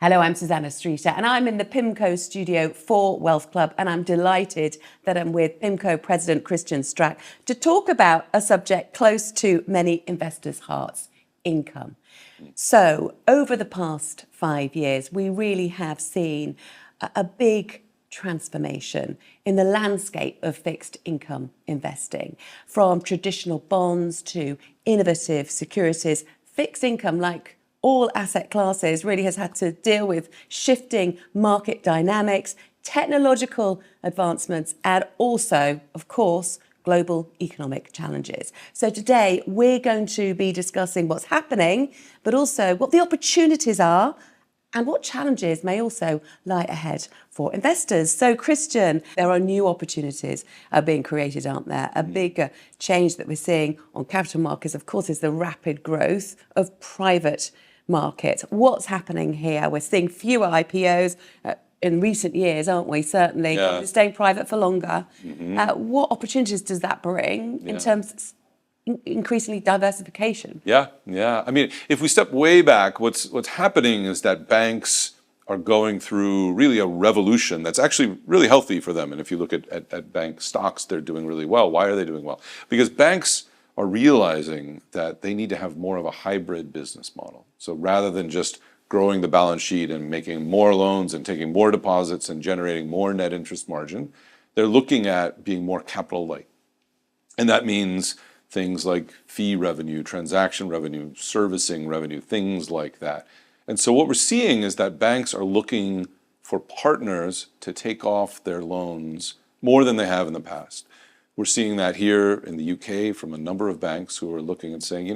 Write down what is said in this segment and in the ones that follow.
Hello, I'm Susannah Streeter and I'm in the PIMCO studio for Wealth Club, and I'm delighted that I'm with PIMCO President Christian Stracke to talk about a subject close to many investors' hearts: income. So over the past 5 years, we really have seen a big transformation in the landscape of fixed income investing, from traditional bonds to innovative securities. Fixed income, like all asset classes, really has had to deal with shifting market dynamics, technological advancements, and also, of course, global economic challenges. So today we're going to be discussing what's happening, but also what the opportunities are and what challenges may also lie ahead for investors. So Christian, there are new opportunities being created, aren't there? A big change that we're seeing on capital markets, of course, is the rapid growth of private markets. What's happening here? We're seeing fewer IPOs in recent years, aren't we? Certainly, staying private for longer. What opportunities does that bring in terms of increasingly diversification? Yeah. I mean, if we step way back, what's happening is that banks are going through really a revolution that's actually really healthy for them. And if you look at bank stocks, they're doing really well. Why are they doing well? Because banks are realizing that they need to have more of a hybrid business model. So rather than just growing the balance sheet and making more loans and taking more deposits and generating more net interest margin, they're looking at being more capital light. And that means things like fee revenue, transaction revenue, servicing revenue, things like that. And so what we're seeing is that banks are looking for partners to take off their loans more than they have in the past. We're seeing that here in the UK from a number of banks who are looking and saying,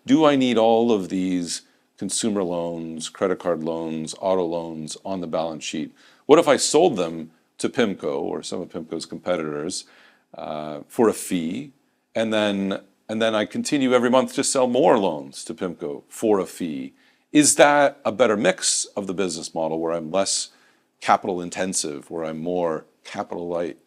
do I need all of these consumer loans, credit card loans, auto loans on the balance sheet? What if I sold them to PIMCO or some of PIMCO's competitors for a fee, and then I continue every month to sell more loans to PIMCO for a fee? Is that a better mix of the business model where I'm less capital intensive, where I'm more capital light?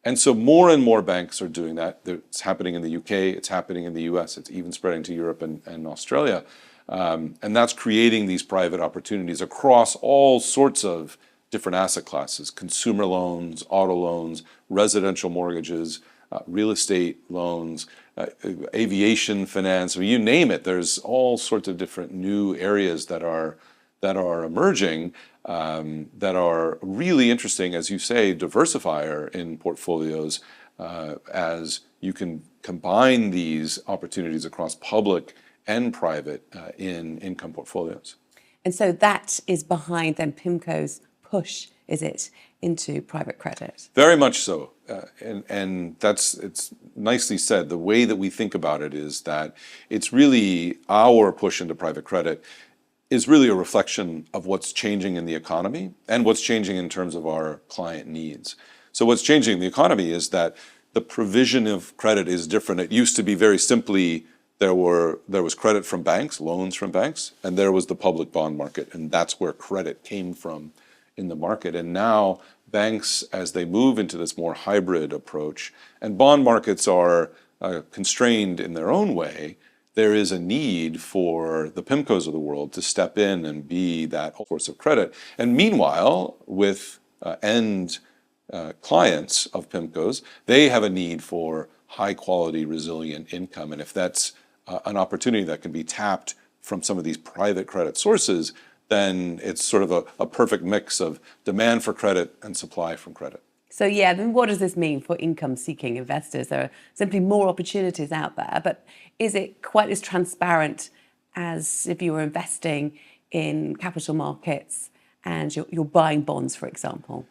And so more and more banks are doing that. It's happening in the UK, it's happening in the US, it's even spreading to Europe and Australia. And that's creating these private opportunities across all sorts of different asset classes: consumer loans, auto loans, residential mortgages, real estate loans, aviation finance. I mean, you name it. There's all sorts of different new areas that are emerging that are really interesting, as you say, diversifier in portfolios, as you can combine these opportunities across public and private in income portfolios. And so that is behind then PIMCO's push, is it, into private credit? Very much so. And it's nicely said. The way that we think about it is that it's really our push into private credit is really a reflection of what's changing in the economy and what's changing in terms of our client needs. So what's changing in the economy is that the provision of credit is different. It used to be very simply there was credit from banks, loans from banks, and there was the public bond market, and that's where credit came from in the market. And now banks, as they move into this more hybrid approach, and bond markets are constrained in their own way, there is a need for the PIMCOs of the world to step in and be that source of credit. And meanwhile, with end clients of PIMCOs, they have a need for high quality, resilient income. And if that's an opportunity that can be tapped from some of these private credit sources, then it's sort of a perfect mix of demand for credit and supply from credit. So then what does this mean for income-seeking investors? There are simply more opportunities out there, but is it quite as transparent as if you were investing in capital markets and you're buying bonds, for example?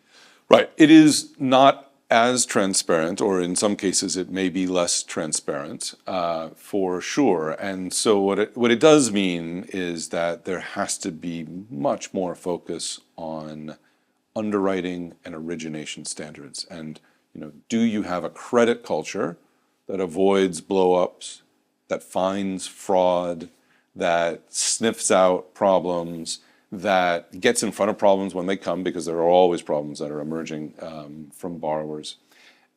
Right. It is not as transparent, or in some cases it may be less transparent, for sure. And so what it does mean is that there has to be much more focus on underwriting and origination standards. And do you have a credit culture that avoids blow-ups, that finds fraud, that sniffs out problems, that gets in front of problems when they come, because there are always problems that are emerging from borrowers.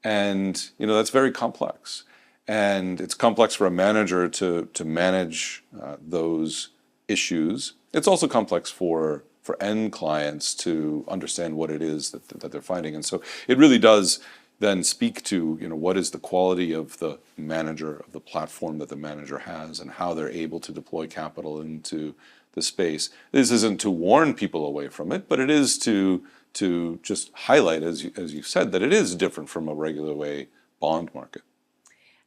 And that's very complex. And it's complex for a manager to manage those issues. It's also complex for for end clients to understand what it is that they're finding. And so it really does then speak to, what is the quality of the manager, of the platform that the manager has, and how they're able to deploy capital into the space. This isn't to warn people away from it, but it is to just highlight, as you said, that it is different from a regular way bond market.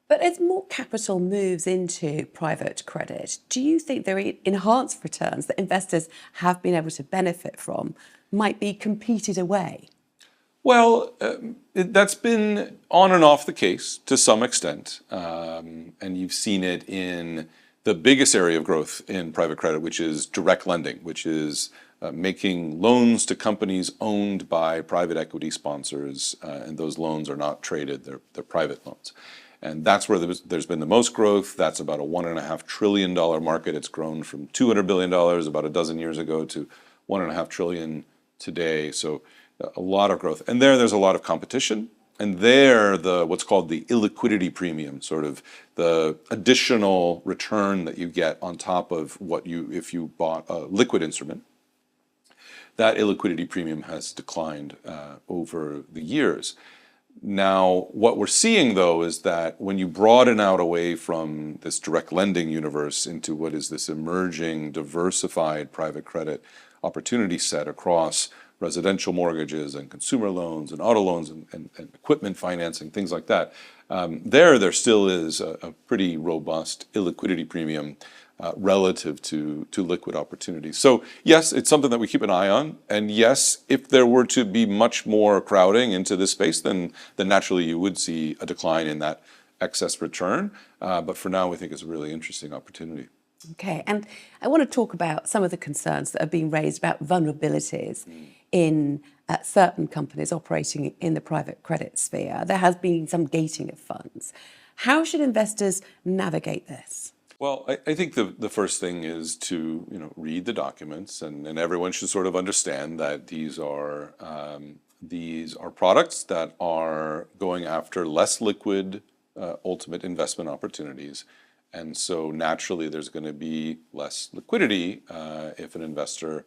But as more capital moves into private credit, do you think the enhanced returns that investors have been able to benefit from might be competed away? Well, that's been on and off the case to some extent. And you've seen it in the biggest area of growth in private credit, which is direct lending, which is making loans to companies owned by private equity sponsors. And those loans are not traded, they're private loans. And that's where there's been the most growth. That's about a $1.5 trillion market. It's grown from $200 billion about a dozen years ago to $1.5 trillion today. So a lot of growth. And there's a lot of competition. And what's called the illiquidity premium, sort of the additional return that you get on top of if you bought a liquid instrument, that illiquidity premium has declined over the years. Now, what we're seeing, though, is that when you broaden out away from this direct lending universe into what is this emerging, diversified private credit opportunity set across residential mortgages and consumer loans and auto loans and equipment financing, things like that, there still is a pretty robust illiquidity premium relative to liquid opportunities. So yes, it's something that we keep an eye on. And yes, if there were to be much more crowding into this space, then naturally you would see a decline in that excess return. But for now, we think it's a really interesting opportunity. Okay, and I want to talk about some of the concerns that are being raised about vulnerabilities in certain companies operating in the private credit sphere. There has been some gating of funds. How should investors navigate this? Well, I think the first thing is to read the documents, and everyone should sort of understand that these are products that are going after less liquid ultimate investment opportunities. And so naturally, there's going to be less liquidity if an investor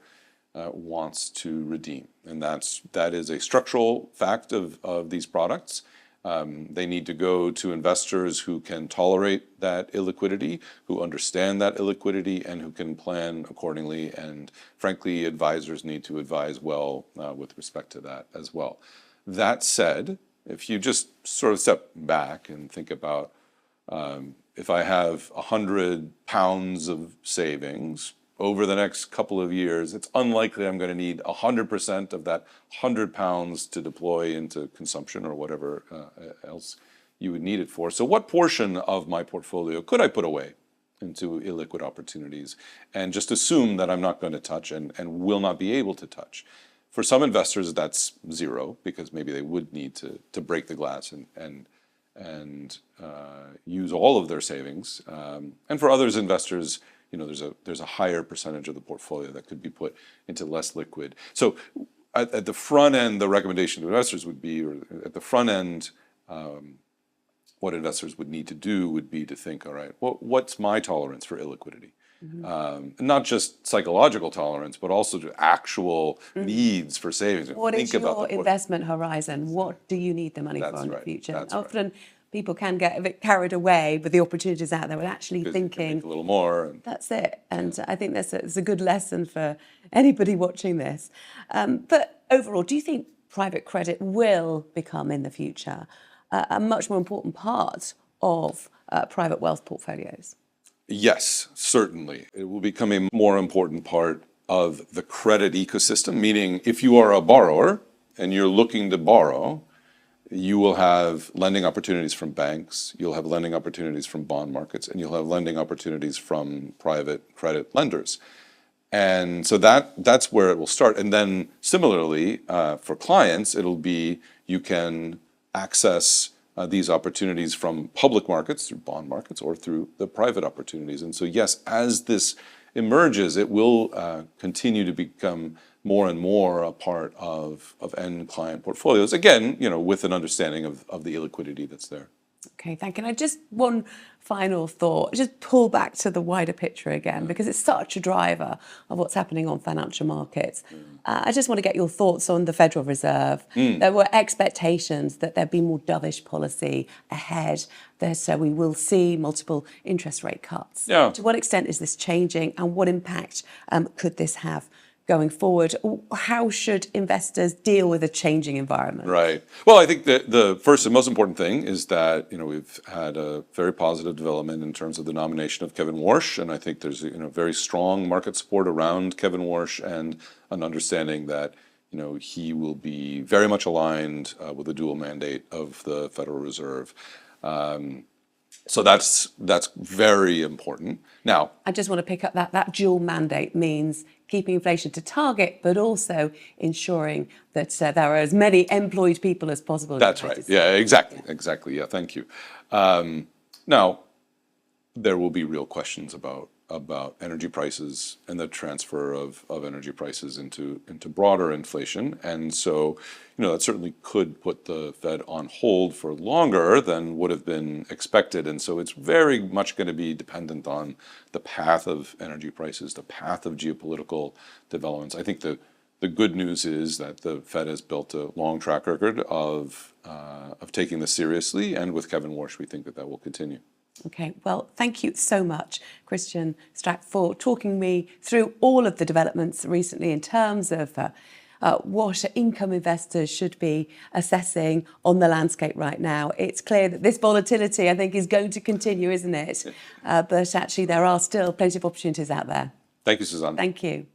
wants to redeem. And that is a structural fact of these products. They need to go to investors who can tolerate that illiquidity, who understand that illiquidity, and who can plan accordingly. And frankly, advisors need to advise well with respect to that as well. That said, if you just sort of step back and think about if I have 100 pounds of savings over the next couple of years, it's unlikely I'm going to need 100% of that 100 pounds to deploy into consumption or whatever else you would need it for. So what portion of my portfolio could I put away into illiquid opportunities and just assume that I'm not going to touch and will not be able to touch? For some investors, that's zero, because maybe they would need to break the glass and use all of their savings. And for others investors, there's a higher percentage of the portfolio that could be put into less liquid. So at the front end, the recommendation to investors would be, or at the front end, what investors would need to do would be to think, all right, what's my tolerance for illiquidity? Mm-hmm. Not just psychological tolerance, but also to actual needs for savings. What is your investment horizon? What do you need the money for in the future? That's often people can get a bit carried away with the opportunities out there and actually thinking a little more. That's it. And I think it's a good lesson for anybody watching this. But overall, do you think private credit will become in the future a much more important part of private wealth portfolios? Yes, certainly. It will become a more important part of the credit ecosystem, meaning if you are a borrower and you're looking to borrow, you will have lending opportunities from banks, you'll have lending opportunities from bond markets, and you'll have lending opportunities from private credit lenders. And so that's where it will start. And then similarly, for clients, it'll be you can access these opportunities from public markets, through bond markets, or through the private opportunities. And so yes, as this emerges, it will continue to become more and more a part of end client portfolios. Again, with an understanding of the illiquidity that's there. Okay, thank you. And just one final thought, just pull back to the wider picture again, because it's such a driver of what's happening on financial markets. I just want to get your thoughts on the Federal Reserve. There were expectations that there'd be more dovish policy ahead, that we will see multiple interest rate cuts. Yeah. To what extent is this changing, and what impact could this have going forward? How should investors deal with a changing environment? Right. Well, I think that the first and most important thing is that, we've had a very positive development in terms of the nomination of Kevin Warsh, and I think there's, very strong market support around Kevin Warsh and an understanding that, he will be very much aligned with the dual mandate of the Federal Reserve. So that's very important. Now, I just want to pick up that dual mandate means keeping inflation to target, but also ensuring that there are as many employed people as possible. That's right. Yeah, exactly. Yeah, thank you. Now, there will be real questions about energy prices and the transfer of energy prices into broader inflation. And so, that certainly could put the Fed on hold for longer than would have been expected. And so it's very much going to be dependent on the path of energy prices, the path of geopolitical developments. I think the good news is that the Fed has built a long track record of taking this seriously. And with Kevin Warsh, we think that will continue. Okay, well, thank you so much, Christian Stracke, for talking me through all of the developments recently in terms of what income investors should be assessing on the landscape right now. It's clear that this volatility, I think, is going to continue, isn't it? But actually, there are still plenty of opportunities out there. Thank you, Susannah. Thank you.